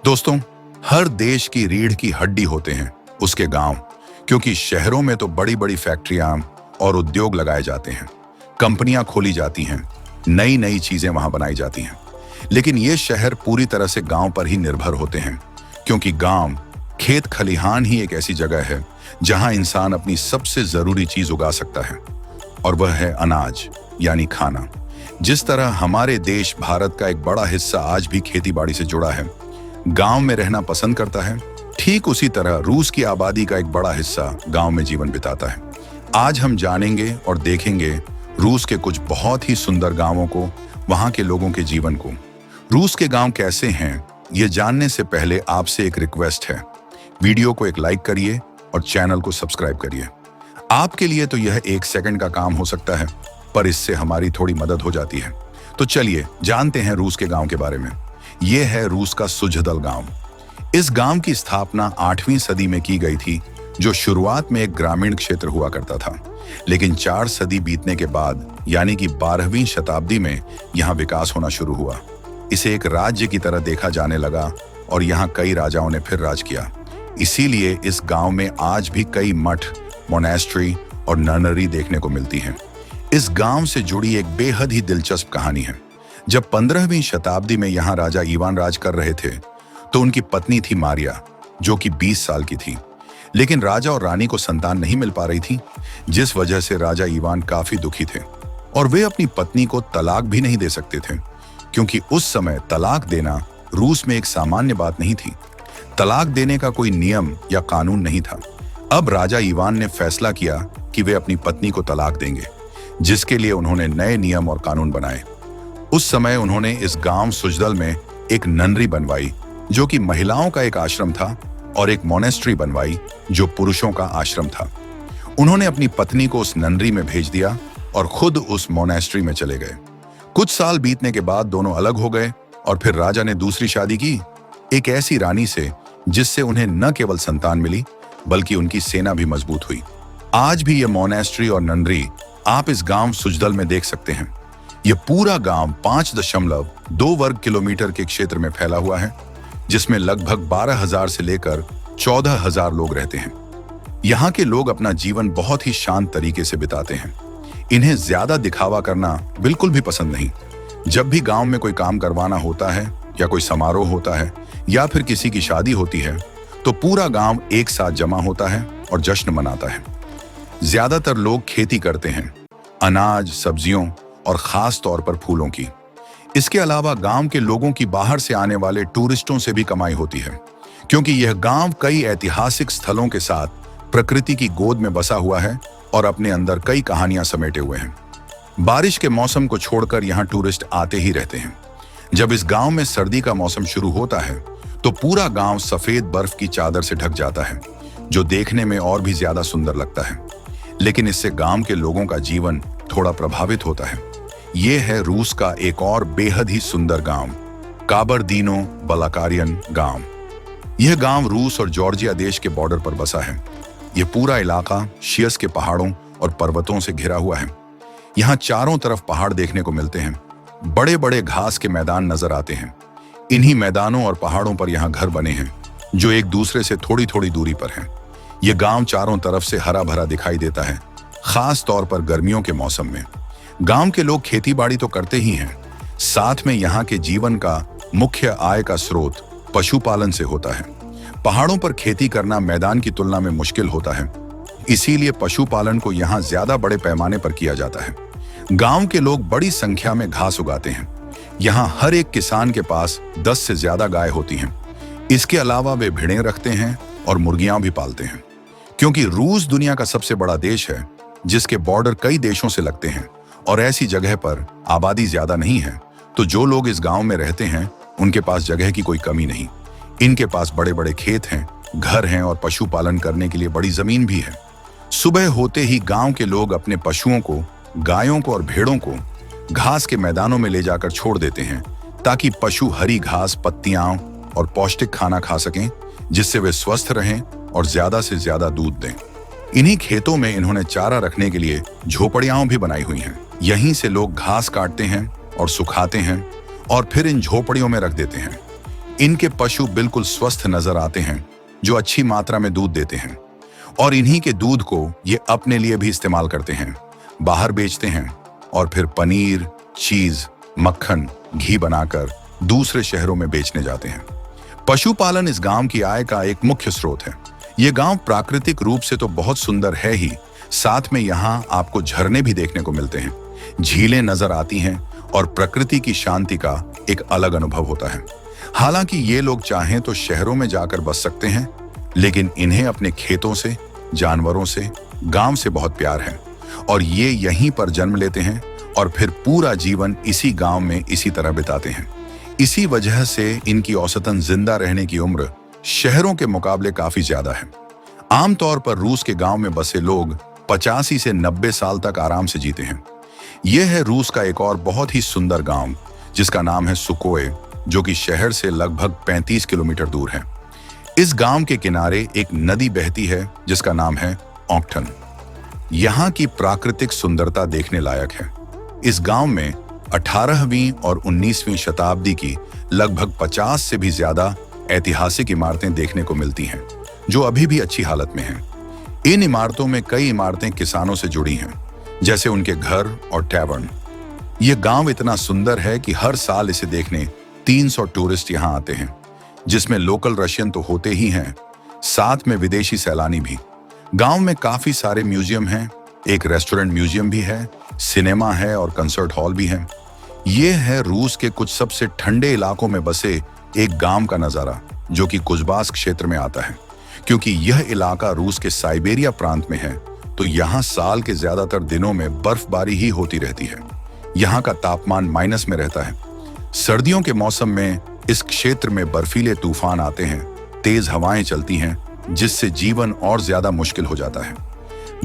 दोस्तों, हर देश की रीढ़ की हड्डी होते हैं उसके गांव, क्योंकि शहरों में तो बड़ी बड़ी फैक्ट्रियां और उद्योग लगाए जाते हैं, कंपनियां खोली जाती हैं, नई नई चीजें वहां बनाई जाती हैं। लेकिन ये शहर पूरी तरह से गांव पर ही निर्भर होते हैं, क्योंकि गांव, खेत खलिहान ही एक ऐसी जगह है जहां इंसान अपनी सबसे जरूरी चीज उगा सकता है, और वह है अनाज यानी खाना। जिस तरह हमारे देश भारत का एक बड़ा हिस्सा आज भी खेती बाड़ी से जुड़ा है, गांव में रहना पसंद करता है, ठीक उसी तरह रूस की आबादी का एक बड़ा हिस्सा गांव में जीवन बिताता है। आज हम जानेंगे और देखेंगे रूस के कुछ बहुत ही सुंदर गांवों को, वहां के लोगों के जीवन को। रूस के गांव कैसे हैं, ये जानने से पहले आपसे एक रिक्वेस्ट है, वीडियो को एक लाइक करिए और चैनल को सब्सक्राइब करिए। आपके लिए तो यह 1 सेकंड का काम हो सकता है, पर इससे हमारी थोड़ी मदद हो जाती है। तो चलिए जानते हैं रूस के गांव के बारे में। यह है रूस का सुझदल गांव। इस गांव की स्थापना 8वीं सदी में की गई थी, जो शुरुआत में एक ग्रामीण क्षेत्र हुआ करता था। लेकिन 4 सदी बीतने के बाद, यानी कि 12वीं शताब्दी में यहाँ विकास होना शुरू हुआ। इसे एक राज्य की तरह देखा जाने लगा और यहाँ कई राजाओं ने फिर राज किया। इसीलिए इस गांव में आज भी कई मठ, मोनेस्ट्री और नर्सरी देखने को मिलती हैं। इस गांव से जुड़ी एक बेहद ही दिलचस्प कहानी है। जब 15वीं शताब्दी में यहाँ राजा इवान राज कर रहे थे, तो उनकी पत्नी थी मारिया, जो कि 20 साल की थी। लेकिन राजा और रानी को संतान नहीं मिल पा रही थी, जिस वजह से राजा इवान काफी दुखी थे और वे अपनी पत्नी को तलाक भी नहीं दे सकते थे, क्योंकि उस समय तलाक देना रूस में एक सामान्य बात नहीं थी। तलाक देने का कोई नियम या कानून नहीं था। अब राजा इवान ने फैसला किया कि वे अपनी पत्नी को तलाक देंगे, जिसके लिए उन्होंने नए नियम और कानून बनाए। उस समय उन्होंने इस गांव सुझदल में एक ननरी बनवाई, जो कि महिलाओं का एक आश्रम था, और एक मोनेस्ट्री बनवाई, जो पुरुषों का आश्रम था। उन्होंने अपनी पत्नी को उस ननरी में भेज दिया और खुद उस मोनेस्ट्री में चले गए। कुछ साल बीतने के बाद दोनों अलग हो गए और फिर राजा ने दूसरी शादी की, एक ऐसी रानी से जिससे उन्हें न केवल संतान मिली, बल्कि उनकी सेना भी मजबूत हुई। आज भी यह मोनेस्ट्री और ननरी आप इस गांव सुझदल में देख सकते हैं। यह पूरा गांव 5.2 वर्ग किलोमीटर के क्षेत्र में फैला हुआ है, जिसमें लगभग 12,000 से लेकर 14,000 लोग रहते हैं। यहाँ के लोग अपना जीवन बहुत ही शांत तरीके से बिताते हैं। इन्हें ज्यादा दिखावा करना बिल्कुल भी पसंद नहीं। जब भी गांव में कोई काम करवाना होता है, या कोई समारोह होता है, या फिर किसी की शादी होती है, तो पूरा गांव एक साथ जमा होता है और जश्न मनाता है। ज्यादातर लोग खेती करते हैं, अनाज, सब्जियों और खास तौर पर फूलों की। इसके अलावा गांव के लोगों की बाहर से आने वाले टूरिस्टों से भी कमाई होती है, क्योंकि यह गांव कई ऐतिहासिक स्थलों के साथ प्रकृति की गोद में बसा हुआ है और अपने अंदर कई कहानियां समेटे हुए हैं। बारिश के मौसम को छोड़कर यहाँ टूरिस्ट आते ही रहते हैं। जब इस गांव में सर्दी का मौसम शुरू होता है, तो पूरा गांव सफेद बर्फ की चादर से ढक जाता है, जो देखने में और भी ज्यादा सुंदर लगता है। लेकिन इससे गांव के लोगों का जीवन थोड़ा प्रभावित होता है। ये है रूस का एक और बेहद ही सुंदर गांव, काबर्दिनो-बलाकारियन गांव। यह गांव रूस और जॉर्जिया देश के बॉर्डर पर बसा है। यह पूरा इलाका शियस के पहाड़ों और पर्वतों से घिरा हुआ है। यहाँ चारों तरफ पहाड़ देखने को मिलते हैं। बड़े बड़े घास के मैदान नजर आते हैं। इन्हीं मैदानों और पहाड़ों पर यहाँ घर बने हैं, जो एक दूसरे से थोड़ी थोड़ी दूरी पर हैं। यह गांव चारों तरफ से हरा भरा दिखाई देता है, खास तौर पर गर्मियों के मौसम में। गांव के लोग खेती बाड़ी तो करते ही हैं, साथ में यहाँ के जीवन का मुख्य आय का स्रोत पशुपालन से होता है। पहाड़ों पर खेती करना मैदान की तुलना में मुश्किल होता है, इसीलिए पशुपालन को यहाँ ज्यादा बड़े पैमाने पर किया जाता है। गांव के लोग बड़ी संख्या में घास उगाते हैं। यहाँ हर एक किसान के पास 10 से ज्यादा गाय होती हैं। इसके अलावा वे भेड़ें रखते हैं और मुर्गियां भी पालते हैं। क्योंकि रूस दुनिया का सबसे बड़ा देश है, जिसके बॉर्डर कई देशों से लगते हैं और ऐसी जगह पर आबादी ज्यादा नहीं है, तो जो लोग इस गांव में रहते हैं, उनके पास जगह की कोई कमी नहीं। इनके पास बड़े बड़े खेत हैं, घर हैं और पशुपालन करने के लिए बड़ी जमीन भी है। सुबह होते ही गांव के लोग अपने पशुओं को, गायों को और भेड़ों को घास के मैदानों में ले जाकर छोड़ देते हैं, ताकि पशु हरी घास, पत्तियां और पौष्टिक खाना खा सकें, जिससे वे स्वस्थ रहें और ज्यादा से ज्यादा दूध दें। इन्हीं खेतों में इन्होंने चारा रखने के लिए झोपड़ियां भी बनाई हुई हैं। यहीं से लोग घास काटते हैं और सुखाते हैं और फिर इन झोपड़ियों में रख देते हैं। इनके पशु बिल्कुल स्वस्थ नजर आते हैं, जो अच्छी मात्रा में दूध देते हैं और इन्हीं के दूध को ये अपने लिए भी इस्तेमाल करते हैं, बाहर बेचते हैं और फिर पनीर, चीज, मक्खन, घी बनाकर दूसरे शहरों में बेचने जाते हैं। पशुपालन इस गांव की आय का एक मुख्य स्रोत है। ये गांव प्राकृतिक रूप से तो बहुत सुंदर है ही, साथ में यहाँ आपको झरने भी देखने को मिलते हैं, झीलें नजर आती हैं और प्रकृति की शांति का एक अलग अनुभव होता है। हालांकि ये लोग चाहें तो शहरों में जाकर बस सकते हैं, लेकिन इन्हें अपने खेतों से, जानवरों से, गांव से बहुत प्यार है और ये यहीं पर जन्म लेते हैं और फिर पूरा जीवन इसी गांव में इसी तरह बिताते हैं। इसी वजह से इनकी औसतन जिंदा रहने की उम्र शहरों के मुकाबले काफी ज्यादा है। आमतौर पर रूस के गांव में बसे लोग 85 से 90 साल तक आराम से जीते हैं। यह है रूस का एक और बहुत ही सुंदर गांव, जिसका नाम है सुकोए, जो कि शहर से लगभग 35 किलोमीटर दूर है। इस गांव के किनारे एक नदी बहती है जिसका नाम है ऑक्टन। यहाँ की प्राकृतिक सुंदरता देखने लायक है। इस गांव में 18वीं और 19वीं शताब्दी की लगभग 50 से भी ज्यादा ऐतिहासिक इमारतें देखने को मिलती हैं, जो अभी भी अच्छी हालत में हैं। इन इमारतों में कई इमारतें किसानों से जुड़ी हैं, जैसे उनके घर और टैवर्न। ये गांव इतना सुंदर है कि हर साल इसे देखने 300 टूरिस्ट यहाँ आते हैं, जिसमें लोकल रशियन तो होते ही हैं, साथ में विदेशी सैलानी भी। गांव में काफी सारे म्यूजियम हैं, एक रेस्टोरेंट म्यूजियम भी है, सिनेमा है और कंसर्ट हॉल भी है। ये है रूस के कुछ सबसे ठंडे इलाकों में बसे एक गांव का नजारा, जो कि कुजबास क्षेत्र में आता है। क्योंकि यह इलाका रूस के साइबेरिया प्रांत में है, तो यहाँ साल के ज्यादातर दिनों में बर्फबारी ही होती रहती है। यहाँ का तापमान माइनस में रहता है। सर्दियों के मौसम में इस क्षेत्र में बर्फीले तूफान आते हैं, तेज हवाएं चलती हैं, जिससे जीवन और ज्यादा मुश्किल हो जाता है।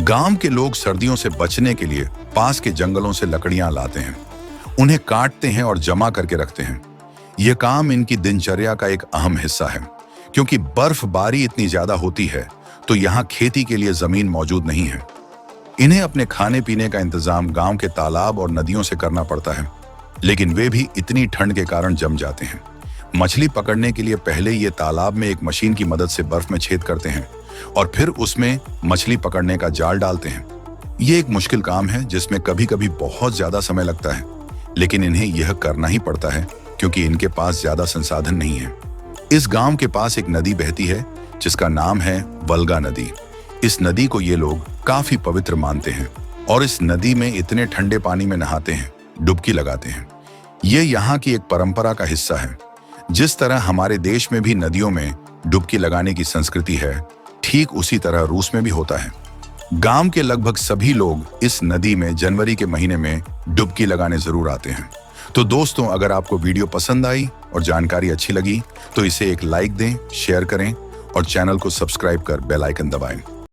गांव के लोग सर्दियों से बचने के लिए पास के जंगलों से लकड़ियां लाते हैं, उन्हें काटते हैं और जमा करके रखते हैं। यह काम इनकी दिनचर्या का एक अहम हिस्सा है। क्योंकि बर्फबारी इतनी ज्यादा होती है, तो यहाँ खेती के लिए जमीन मौजूद नहीं है। इन्हें अपने खाने पीने का इंतजाम गांव के तालाब और नदियों से करना पड़ता है, लेकिन वे भी इतनी ठंड के कारण जम जाते हैं। मछली पकड़ने के लिए पहले ये तालाब में एक मशीन की मदद से बर्फ में छेद करते हैं और फिर उसमें मछली पकड़ने का जाल डालते हैं। ये एक मुश्किल काम है, जिसमें कभी कभी बहुत ज्यादा समय लगता है, लेकिन इन्हें यह करना ही पड़ता है क्योंकि इनके पास ज्यादा संसाधन नहीं है। इस गांव के पास एक नदी बहती है जिसका नाम है वल्गा नदी। इस नदी को ये लोग काफी पवित्र मानते हैं और इस नदी में इतने ठंडे पानी में नहाते हैं, डुबकी लगाते हैं। ये यहाँ की एक परंपरा का हिस्सा है। जिस तरह हमारे देश में भी नदियों में डुबकी लगाने की संस्कृति है, ठीक उसी तरह रूस में भी होता है। गांव के लगभग सभी लोग इस नदी में जनवरी के महीने में डुबकी लगाने जरूर आते हैं। तो दोस्तों, अगर आपको वीडियो पसंद आई और जानकारी अच्छी लगी तो इसे एक लाइक दें, शेयर करें और चैनल को सब्सक्राइब कर बेल आइकन दबाएं।